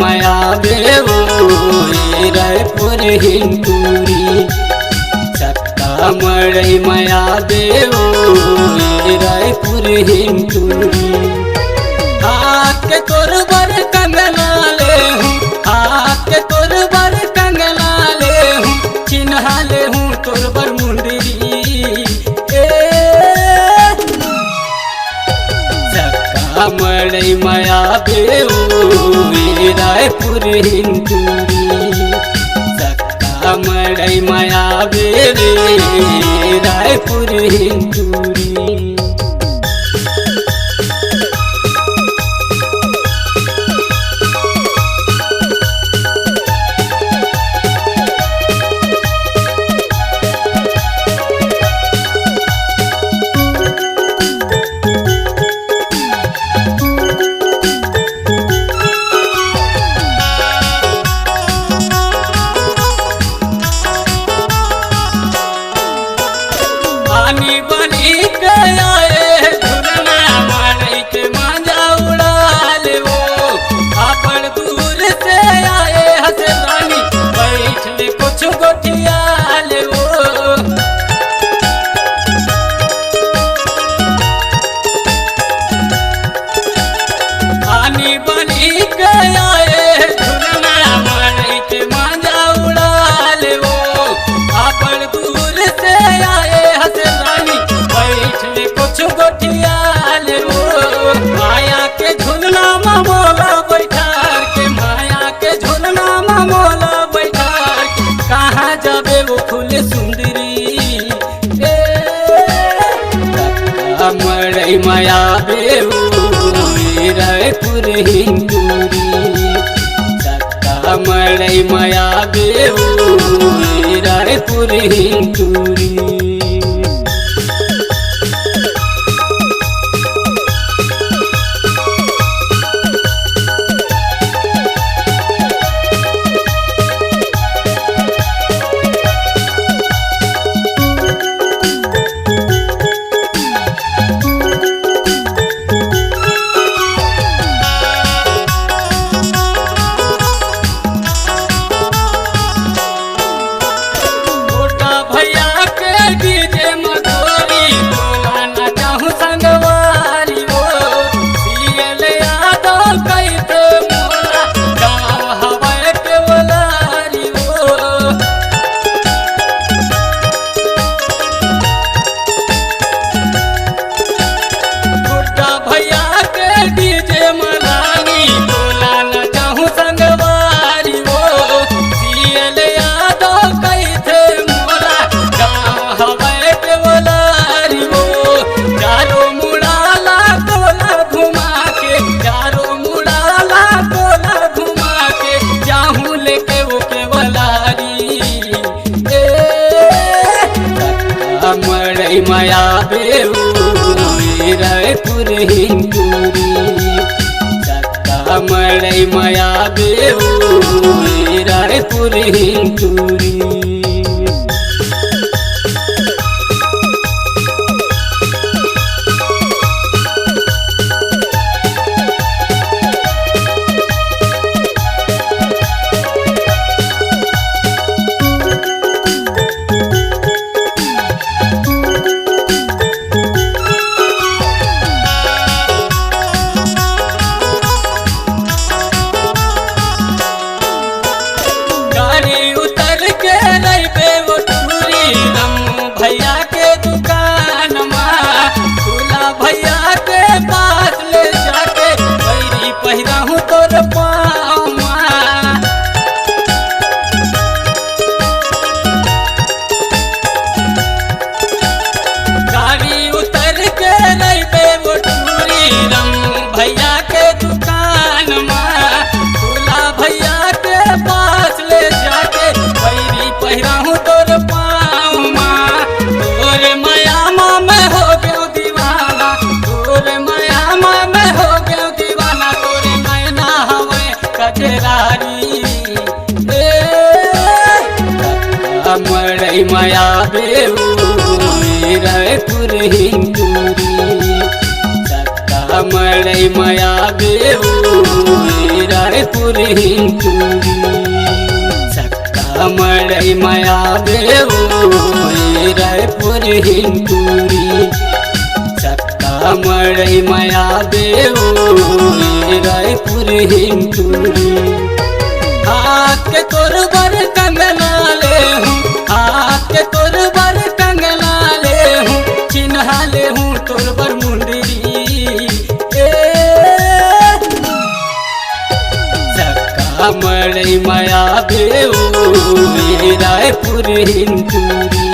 माया बेवो रायपुर हिंदूरी चक्का मड़ई माया बेवो रायपुर हिंदूरी हाथ के तोरबर कंगना ले हूँ हाथ के तोरबर कंगना ले हूँ चिन्हा ले हूँ तोरबर मुंदरी मड़ई माया बेवो रायपुर हिंदूरी सक्का मड़ई माया बेवे रायपुर हिंदूरी पानी बनी के आए झुरना मड़ई के मांझा उड़ा ले वो अपन दूर से आए हसरानी बैठ ले कुछ गोटिया ले वो पानी बनी के आए झुरना मड़ई के मांझा उड़ा ले वो अपन दूर से आए कुछ गोटिया ले वो माया के झुलना मोला बैठार के माया के झुलना मोला बैठार के कहाँ जाबे वो फूल सुंदरी मड़ई माया बेवो रायपुर हिंदूरी सक्का मड़ई माया बेवो रायपुर हिंदूरी मड़ई माया बेवो रायपुर हिंदूरी सक्का मड़ई माया बेवो रायपुर हिंदूरी भैया के दुकान माँ खुला भैया के पास ले जाके पैरी पहिरा हूँ तोर पाँव माँ गाड़ी उतर के नहीं पे वो टूरी रम भैया के दुकान माँ खुला भैया के पास ले जाके पैरी पहिरा हूँ तोर पाँव माँ मड़ई माया बेवो रायपुर हिंदूरी सक्का मड़ई माया बेवो रायपुर हिंटूरी सक्का मड़ई माया बेऊ रायपुर हिंटूरी सक्का मड़ई माया बेऊ रायपुर हिंटूरी हाथ के तोर बर कंगना ले हूँ हाथ के तोर बर कंगना ले हूँ चिन्हा ले हूँ तोर बर मुंदरी सक्का मड़ई माया बेऊ रायपुर हिंटूरी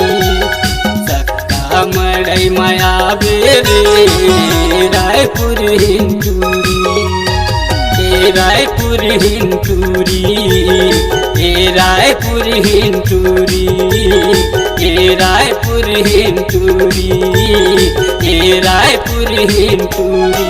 सक्का मड़ई माया बेरे रायपुर हिंटूरी रायपुर हिंटूरी रायपुर हिंटूरी रायपुर हिंटूरी रायपुर हिंटूरी